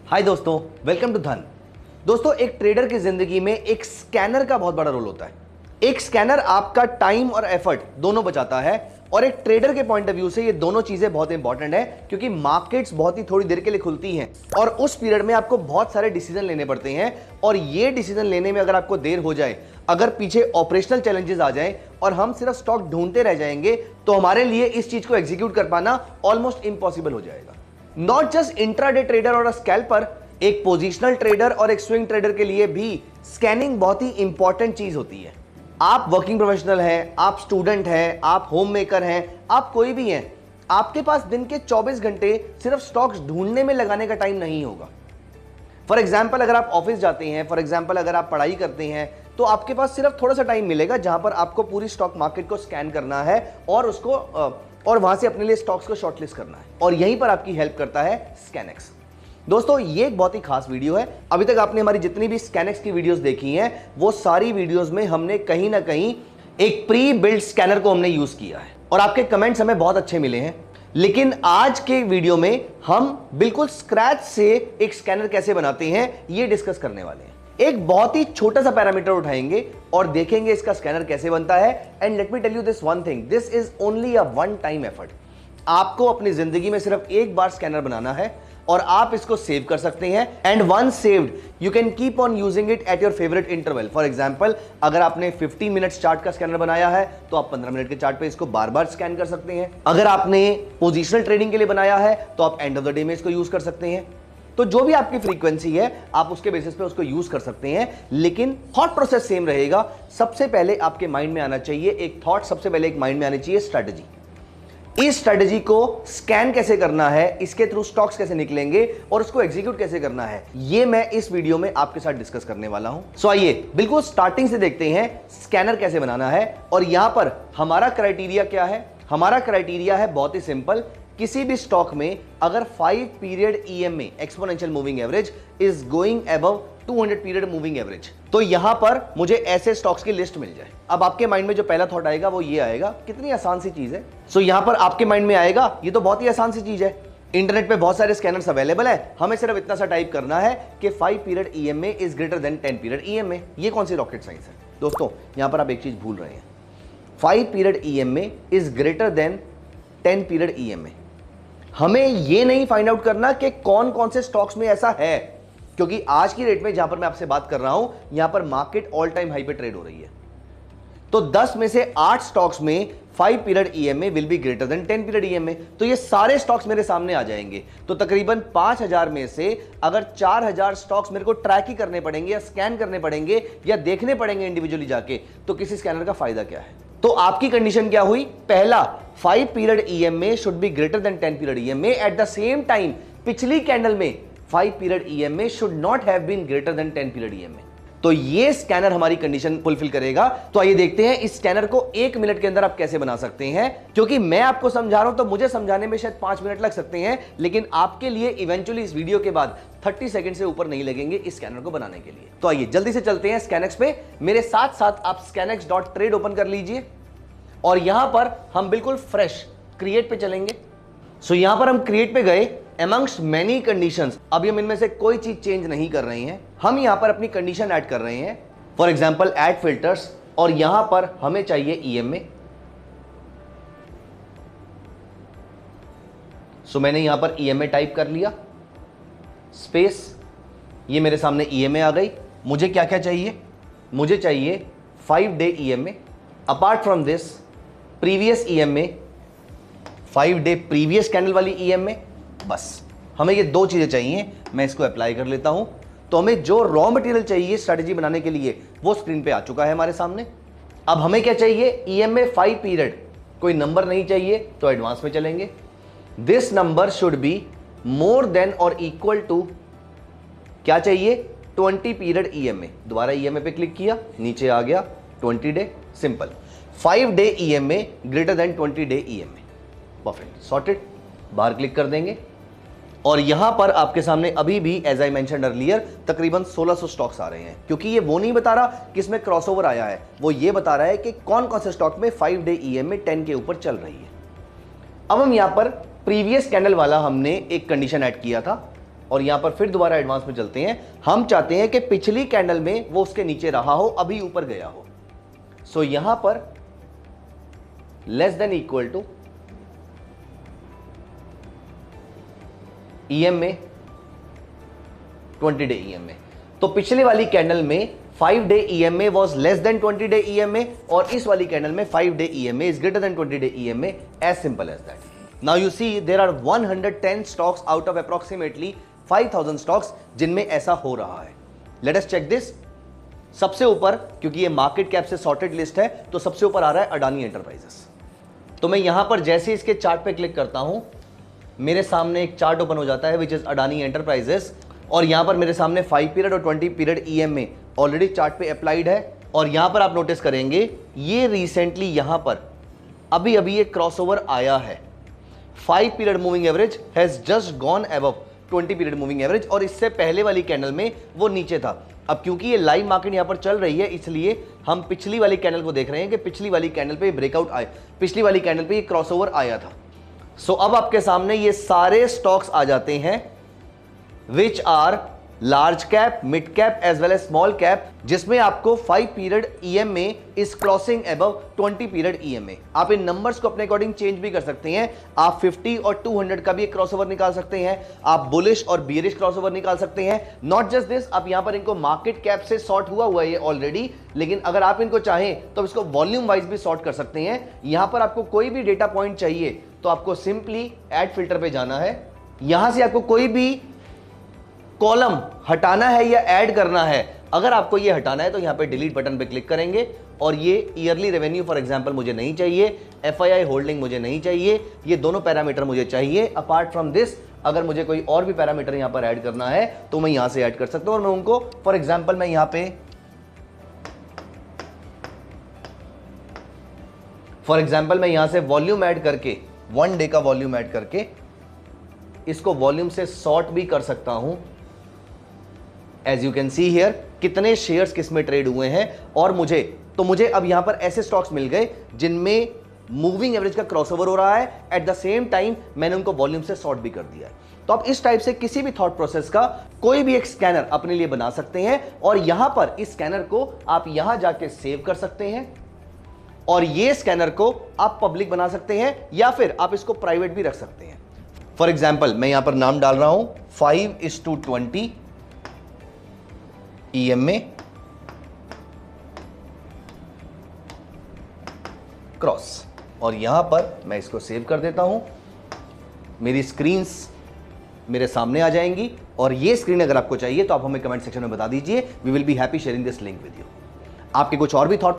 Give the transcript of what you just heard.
हाय दोस्तों, welcome to धन। दोस्तों, एक ट्रेडर की जिंदगी में एक स्कैनर का बहुत बड़ा रोल होता है। एक स्कैनर आपका टाइम और एफर्ट दोनों बचाता है और एक ट्रेडर के पॉइंट ऑफ व्यू से ये दोनों चीजें बहुत इंपॉर्टेंट है, क्योंकि मार्केट्स बहुत ही थोड़ी देर के लिए खुलती हैं और उस पीरियड में आपको बहुत सारे डिसीजन लेने पड़ते हैं और ये डिसीजन लेने में अगर आपको देर हो जाए, अगर पीछे ऑपरेशनल चैलेंजेस आ जाएं और हम सिर्फ स्टॉक ढूंढते रह जाएंगे, तो हमारे लिए इस चीज को एग्जीक्यूट कर पाना ऑलमोस्ट इम्पॉसिबल हो जाएगा। नॉट जस्ट इंट्राडे ट्रेडर और स्कैल्पर, एक पोजिशनल ट्रेडर और एक स्विंग ट्रेडर के लिए भी स्कैनिंग बहुत ही इंपॉर्टेंट चीज होती है। आप वर्किंग प्रोफेशनल हैं, आप स्टूडेंट हैं, आप होम मेकर हैं, आप कोई भी हैं, आपके पास दिन के 24 घंटे सिर्फ स्टॉक्स ढूंढने में लगाने का टाइम नहीं होगा। फॉर एग्जाम्पल, अगर आप ऑफिस जाते हैं, फॉर एग्जाम्पल अगर आप पढ़ाई करते हैं, तो आपके पास सिर्फ थोड़ा सा टाइम मिलेगा जहां पर आपको पूरी स्टॉक मार्केट को स्कैन करना है और वहां से अपने लिए स्टॉक्स को शॉर्टलिस्ट करना है, और यहीं पर आपकी हेल्प करता है स्कैनएक्स। दोस्तों, ये एक बहुत ही खास वीडियो है। अभी तक आपने हमारी जितनी भी स्कैनएक्स की वीडियोस देखी हैं, वो सारी वीडियोस में हमने कहीं ना कहीं एक प्री बिल्ड स्कैनर को हमने यूज किया है और आपके कमेंट्स हमें बहुत अच्छे मिले हैं। लेकिन आज के वीडियो में हम बिल्कुल स्क्रैच से एक स्कैनर कैसे बनाते हैं, ये डिस्कस करने वाले हैं। एक बहुत ही छोटा सा पैरामीटर उठाएंगे और देखेंगे इसका स्कैनर कैसे बनता है। And let me tell you this one thing, this is only a one time effort. आपको अपनी जिंदगी में सिर्फ एक बार स्कैनर बनाना है और आप इसको सेव कर सकते हैं। And once saved, you can keep on using it at your favourite interval. For example, अगर आपने 15 मिनट्स चार्ट का स्कैनर बनाया है, तो आप 15 मिनट के चार्ट पे इसको बार बार स्कैन कर सकते हैं। अगर आपने पोजिशनल ट्रेडिंग के लिए बनाया है, तो आप एंड ऑफ द डे में इसको यूज कर सकते हैं। तो जो भी आपकी फ्रीक्वेंसी है, आप उसके बेसिस पे उसको यूज कर सकते हैं, लेकिन थॉट प्रोसेस सेम रहेगा। सबसे पहले आपके माइंड में आना चाहिए एक थॉट, सबसे पहले एक माइंड में आनी चाहिए स्ट्रेटजी। इस स्ट्रेटजी को स्कैन कैसे करना है, इसके थ्रू स्टॉक्स कैसे निकलेंगे और उसको एग्जीक्यूट कैसे करना है, ये मैं इस वीडियो में आपके साथ डिस्कस करने वाला हूं। सो आइए बिल्कुल स्टार्टिंग से देखते हैं स्कैनर कैसे बनाना है। और यहां पर हमारा क्राइटेरिया क्या है? हमारा क्राइटेरिया है बहुत ही सिंपल। किसी भी स्टॉक में अगर 5 period EMA exponential moving average is going above 200 period moving average, तो यहां पर मुझे ऐसे स्टॉक्स की लिस्ट मिल जाए। अब आपके माइंड में जो पहला थॉट आएगा वो ये आएगा, कितनी आसान सी चीज है। सो यहां पर आपके माइंड में आएगा, ये तो बहुत ही आसान सी चीज है, इंटरनेट पे बहुत सारे स्कैनर्स अवेलेबल है, हमें सिर्फ इतना सा टाइप करना है कि 5 period EMA is greater than 10 period EMA. ये कौन सी रॉकेट साइंस है? दोस्तों, यहां पर आप एक चीज भूल रहे हैं। 5 period EMA is greater than 10 period EMA. हमें ये नहीं फाइंड आउट करना कि कौन कौन से स्टॉक्स में ऐसा है, क्योंकि आज की डेट में जहां पर मैं आपसे बात कर रहा हूं, यहां पर मार्केट ऑल टाइम हाई पे ट्रेड हो रही है। तो 10 में से 8 स्टॉक्स में 5 period EMA will be greater than 10 period EMA. तो ये सारे स्टॉक्स मेरे सामने आ जाएंगे। तो तकरीबन 5000 में से अगर 4000 स्टॉक्स मेरे को ट्रैक ही करने पड़ेंगे या स्कैन करने पड़ेंगे या देखने पड़ेंगे इंडिविजुअली जाके, तो किसी स्कैनर का फायदा क्या है? तो आपकी कंडीशन क्या हुई? पहला, 5 period EMA should be greater than 10 period EMA. At the same time, पिछली कैंडल में 5 period EMA should not have been greater than 10 period EMA. तो ये स्कैनर हमारी कंडीशन फुलफिल करेगा। तो आइए देखते हैं इस स्कैनर को 1 मिनट के अंदर आप कैसे बना सकते हैं। क्योंकि मैं आपको समझा रहा हूं तो मुझे समझाने में शायद 5 मिनट लग सकते हैं, लेकिन आपके लिए इवेंचुअली इस वीडियो के बाद 30 सेकंड से ऊपर नहीं लगेंगे इस स्कैनर को बनाने के लिए। तो आइए जल्दी से चलते हैं स्कैनएक्स पे। मेरे साथ साथ आप scanex.trade ओपन कर लीजिए और यहां पर हम बिल्कुल फ्रेश क्रिएट पे चलेंगे। सो यहां पर हम क्रिएट पे गए, अमंग्स्ट मेनी कंडीशंस। अभी हम इनमें से कोई चीज चेंज नहीं कर रहे हैं, हम यहां पर अपनी कंडीशन ऐड कर रहे हैं। फॉर एग्जांपल, ऐड फिल्टर्स, और यहां पर हमें चाहिए ईएमए। सो मैंने यहां पर ईएमए टाइप कर लिया, स्पेस, ये मेरे सामने ईएमए आ गई। मुझे क्या क्या चाहिए? मुझे चाहिए 5 day EMA. Apart from this, previous EMA, 5 day previous candle वाली ईएमए। बस हमें ये 2 चीजें चाहिए। मैं इसको अप्लाई कर लेता हूं। तो हमें जो रॉ मटेरियल चाहिए स्ट्रेटजी बनाने के लिए वो स्क्रीन पे आ चुका है हमारे सामने। अब हमें क्या चाहिए? EMA 5 period. कोई नंबर नहीं चाहिए तो एडवांस में चलेंगे। This number should be more than और इक्वल टू, क्या चाहिए? 20 पीरियड ईएमए। दोबारा ईएमए पे क्लिक किया, नीचे आ गया 20 day. Simple, 5 day EMA greater than 20 day EMA. Perfect, sorted. बाहर क्लिक कर देंगे और यहां पर आपके सामने अभी भी एज आई मेंशन्ड अर्लियर तकरीबन 1600 स्टॉक्स आ रहे हैं, क्योंकि ये वो नहीं बता रहा किसमें क्रॉसओवर आया है, वो ये बता रहा है कि कौन कौन से स्टॉक में 5 डे ईएमए 10 के ऊपर चल रही है। अब हम यहां पर प्रीवियस कैंडल वाला हमने एक कंडीशन ऐड किया था, और यहां पर फिर दोबारा एडवांस में चलते हैं। हम चाहते हैं कि पिछली कैंडल में वो उसके नीचे रहा हो, अभी ऊपर गया हो। सो यहां पर less than equal to EM में 20 डे EM में। तो पिछली वाली कैंडल में 5 डे EM में was less than 20 day EM में, और इस वाली कैंडल में 5 डे EM में is greater than 20 day EM में। As simple as that. Now you see there are 110 stocks out of approximately 5000 stocks जिनमें ऐसा हो रहा है। Let us check this. सबसे ऊपर, क्योंकि ये मार्केट कैप से सॉर्टेड लिस्ट है, तो सबसे ऊपर आ रहा है अडानी एंटरप्राइजेस। तो मैं यहां पर जैसे इसके चार्ट पे क्लिक करता हूं, मेरे सामने एक चार्ट ओपन हो जाता है विच इज अडानी एंटरप्राइजेस, और यहां पर मेरे सामने 5 पीरियड और 20 पीरियड EM में ऑलरेडी चार्ट पे अप्लाइड है। और यहां पर आप नोटिस करेंगे ये रिसेंटली यहां पर अभी अभी ये क्रॉसओवर आया है। 5 period moving average has just gone above 20 period moving average, और इससे पहले वाली कैंडल में वो नीचे था। अब क्योंकि ये लाइव मार्केट यहां पर चल रही है, इसलिए हम पिछली वाली कैंडल को देख रहे हैं कि पिछली वाली कैंडल पे ब्रेकआउट आया, पिछली वाली कैंडल पे ये क्रॉसओवर आया था। सो अब आपके सामने ये सारे स्टॉक्स आ जाते हैं which are large cap, mid cap as well as small cap, जिसमें आपको 5 पीरियड EM में इस क्रॉसिंग अबव 20 पीरियड EM में। आप इन नंबर्स को अपने अकॉर्डिंग चेंज भी कर सकते हैं। आप 50 और 200 का भी एक क्रॉसओवर निकाल सकते हैं, आप बुलिश और बियरिश क्रॉसओवर निकाल सकते हैं। नॉट जस्ट दिस, आप यहां पर इनको मार्केट कैप से सॉर्ट हुआ है ये ऑलरेडी, लेकिन अगर आप इनको चाहें तो इसको वॉल्यूम वाइज भी सॉर्ट कर सकते हैं। यहां पर आपको कोई भी डेटा पॉइंट चाहिए तो आपको सिंपली ऐड फिल्टर पे जाना है। यहां से आपको कोई भी कॉलम हटाना है या ऐड करना है। अगर आपको ये हटाना है तो यहां पे डिलीट बटन पे क्लिक करेंगे, और ये ईयरली रेवेन्यू फॉर एग्जांपल मुझे नहीं चाहिए, FII होल्डिंग मुझे नहीं चाहिए, ये दोनों पैरामीटर मुझे चाहिए। अपार्ट फ्रॉम दिस, अगर मुझे कोई और भी पैरामीटर यहां पर ऐड करना है तो मैं यहां से ऐड कर सकता हूं, और मैं उनको फॉर एग्जांपल मैं यहां पे से वॉल्यूम ऐड करके, 1 डे का वॉल्यूम ऐड करके इसको वॉल्यूम से सॉर्ट भी कर सकता हूं। As you can see here कितने शेयर्स किसमें ट्रेड हुए हैं, और मुझे अब यहां पर ऐसे स्टॉक्स मिल गए जिनमें मूविंग एवरेज का क्रॉसओवर हो रहा है। एट द सेम टाइम मैंने उनको वॉल्यूम से सॉर्ट भी कर दिया है। तो आप इस टाइप से किसी भी थॉट प्रोसेस का कोई भी एक स्कैनर अपने लिए बना सकते हैं, और यहां पर इस स्कैनर को आप यहां जाके सेव कर सकते हैं, और ये स्कैनर को आप पब्लिक बना सकते हैं, या फिर आप इसको प्राइवेट भी रख सकते हैं। फॉर एग्जाम्पल मैं यहां पर नाम डाल रहा हूं 5:20 EM में क्रॉस, और यहां पर मैं इसको सेव कर देता हूं। मेरी स्क्रीन्स मेरे सामने आ जाएंगी, और ये स्क्रीन अगर आपको चाहिए तो आप हमें कमेंट सेक्शन में बता दीजिए। We will be happy sharing this link with you. आपके कुछ और भी थॉट